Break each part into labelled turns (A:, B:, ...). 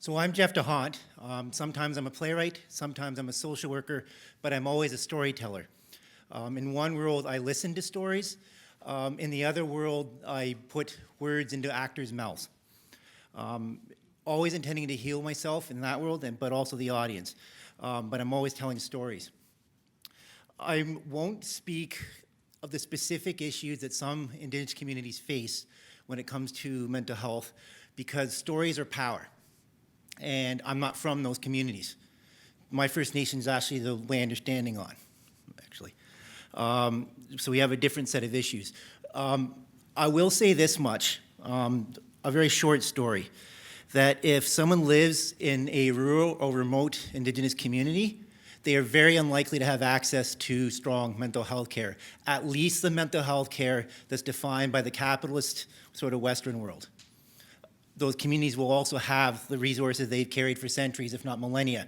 A: So I'm Jeff DeHaunt. Sometimes I'm a playwright, sometimes I'm a social worker, but I'm always a storyteller. In one world, I listen to stories. In the other world, I put words into actors' mouths. Always intending to heal myself in that world, but also the audience. But I'm always telling stories. I won't speak of the specific issues that some Indigenous communities face when it comes to mental health, because stories are power. And I'm not from those communities. My First Nation is actually the land you're standing on, actually. So we have a different set of issues. I will say this much, a very short story, that if someone lives in a rural or remote Indigenous community, they are very unlikely to have access to strong mental health care, at least the mental health care that's defined by the capitalist sort of Western world. Those communities will also have the resources they've carried for centuries, if not millennia.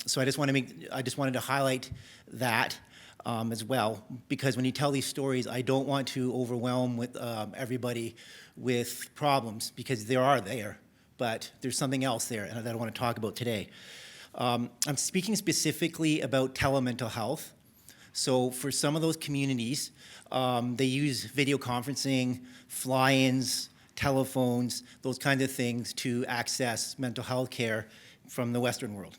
A: So I just wanted to highlight that as well, because when you tell these stories, I don't want to overwhelm with everybody with problems, because there are there, but there's something else there that I want to talk about today. I'm speaking specifically about telemental health. So for some of those communities, they use video conferencing, fly-ins, telephones, those kinds of things to access mental health care from the Western world.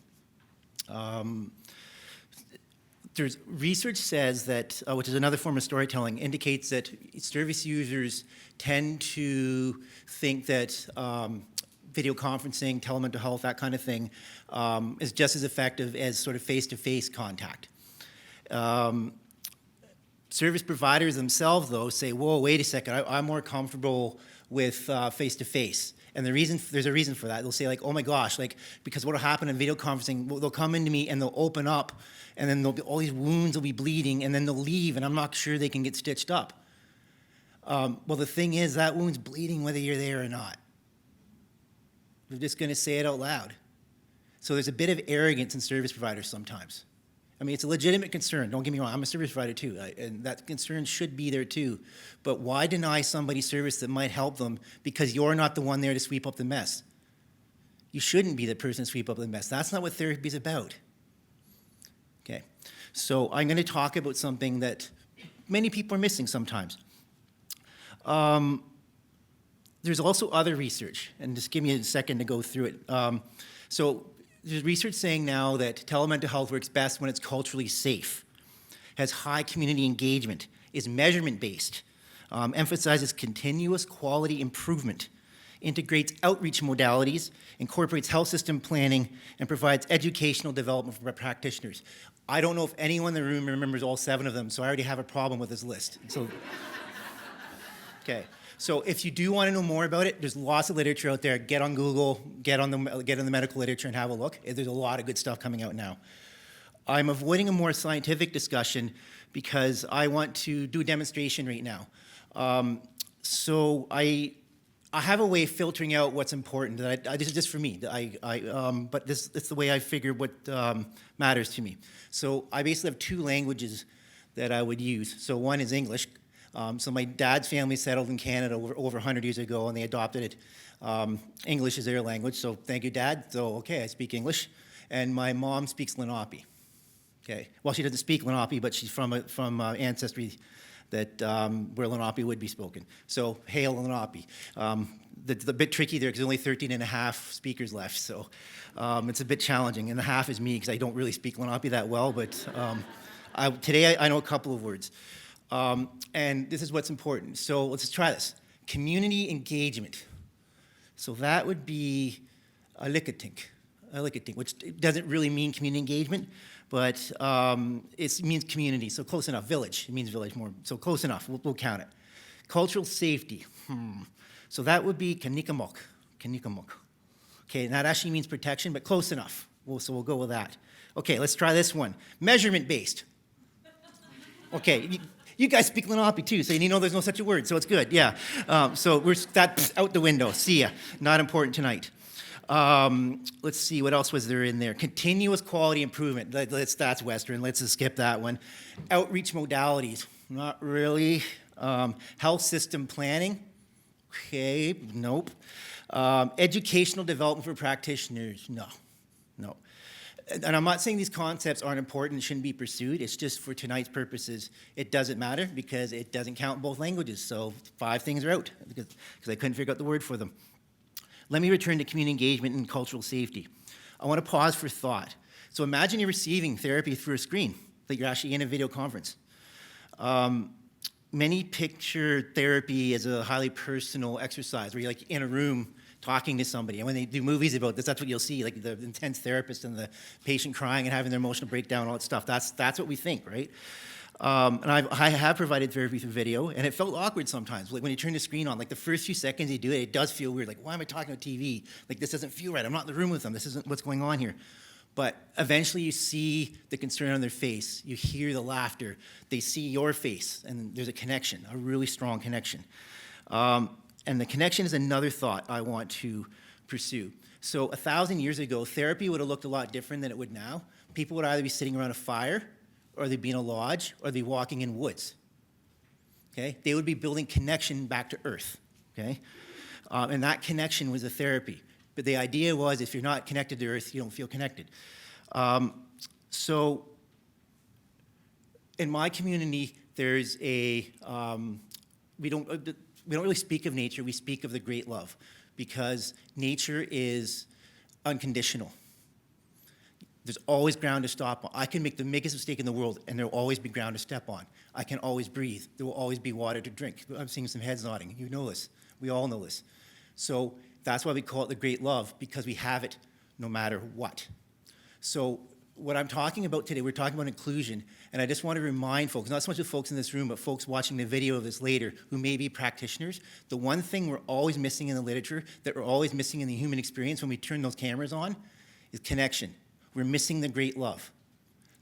A: There's research says that, which is another form of storytelling, indicates that service users tend to think that video conferencing, telemental health, that kind of thing, is just as effective as sort of face-to-face contact. Service providers themselves, though, say, whoa, wait a second, I'm more comfortable with face-to-face. And there's a reason for that. They'll say, like, oh my gosh, like, because what will happen in video conferencing, they'll come into me and they'll open up, and then all these wounds will be bleeding, and then they'll leave, and I'm not sure they can get stitched up. Well, the thing is, that wound's bleeding whether you're there or not. We're just going to say it out loud. So there's a bit of arrogance in service providers sometimes. I mean, it's a legitimate concern. Don't get me wrong. I'm a service provider too, and that concern should be there too. But why deny somebody service that might help them because you're not the one there to sweep up the mess? You shouldn't be the person to sweep up the mess. That's not what therapy is about. Okay, so I'm going to talk about something that many people are missing sometimes. There's also other research, and just give me a second to go through it. So there's research saying now that telemental health works best when it's culturally safe, has high community engagement, is measurement-based, emphasizes continuous quality improvement, integrates outreach modalities, incorporates health system planning, and provides educational development for practitioners. I don't know if anyone in the room remembers all 7 of them, so I already have a problem with this list. So, okay. So if you do want to know more about it, there's lots of literature out there. Get on Google, get in the medical literature and have a look. There's a lot of good stuff coming out now. I'm avoiding a more scientific discussion because I want to do a demonstration right now. So I have a way of filtering out what's important. This is just for me. But it's the way I figure what matters to me. So I basically have 2 languages that I would use. So one is English. So my dad's family settled in Canada over 100 years ago, and they adopted it. English is their language, so thank you, Dad. So, okay, I speak English. And my mom speaks Lenape. Okay, well, she doesn't speak Lenape, but she's from ancestry that where Lenape would be spoken. So, hail Lenape. The bit tricky there because there's only 13 and a half speakers left, so it's a bit challenging. And the half is me because I don't really speak Lenape that well, but today I know a couple of words. And this is what's important. So let's try this. Community engagement. So that would be alikatink, which doesn't really mean community engagement, but it means community, so close enough. Village, it means village more, so close enough, we'll count it. Cultural safety, so that would be kanikamok. Okay, and that actually means protection, but close enough, so we'll go with that. Okay, let's try this one. Measurement-based. Okay, you guys speak Lenape too, so you know there's no such a word, so it's good, yeah. So that's out the window, see ya. Not important tonight. Let's see, what else was there in there? Continuous quality improvement, that's Western, let's just skip that one. Outreach modalities, not really. Health system planning, Okay, nope. Educational development for practitioners, no, no. And I'm not saying these concepts aren't important and shouldn't be pursued. It's just for tonight's purposes, it doesn't matter because it doesn't count in both languages. So 5 things are out because I couldn't figure out the word for them. Let me return to community engagement and cultural safety. I want to pause for thought. So imagine you're receiving therapy through a screen, like you're actually in a video conference. Many picture therapy as a highly personal exercise where you're like in a room talking to somebody. And when they do movies about this, that's what you'll see, like the intense therapist and the patient crying and having their emotional breakdown, all that stuff. That's what we think, right? And I have provided therapy through video, and it felt awkward sometimes. Like when you turn the screen on, like the first few seconds you do it, it does feel weird. Like, why am I talking to TV? Like this doesn't feel right. I'm not in the room with them. This isn't what's going on here. But eventually you see the concern on their face. You hear the laughter. They see your face, and there's a connection, a really strong connection. And the connection is another thought I want to pursue. So 1,000 years ago, therapy would have looked a lot different than it would now. People would either be sitting around a fire, or they'd be in a lodge, or they'd be walking in woods. Okay? They would be building connection back to earth. Okay? And that connection was a therapy. But the idea was if you're not connected to earth, you don't feel connected. So in my community, there's a, we don't really speak of nature, we speak of the great love because nature is unconditional. There's always ground to stop on. I can make the biggest mistake in the world and there will always be ground to step on. I can always breathe. There will always be water to drink. I'm seeing some heads nodding. You know this. We all know this. So that's why we call it the great love, because we have it no matter what. So what I'm talking about today, we're talking about inclusion, and I just want to remind folks, not so much the folks in this room, but folks watching the video of this later who may be practitioners, the one thing we're always missing in the literature, that we're always missing in the human experience when we turn those cameras on, is connection. We're missing the great love.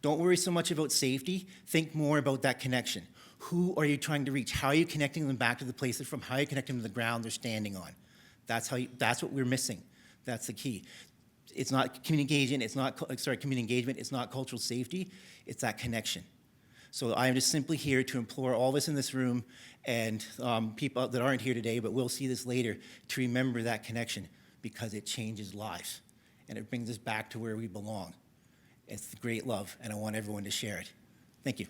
A: Don't worry so much about safety, think more about that connection. Who are you trying to reach? How are you connecting them back to the place they're from? How are you connecting them to the ground they're standing on? That's what we're missing. That's the key. It's not community engagement, it's not cultural safety, it's that connection. So I am just simply here to implore all of us in this room and people that aren't here today, but we'll see this later, to remember that connection because it changes lives and it brings us back to where we belong. It's the great love, and I want everyone to share it. Thank you.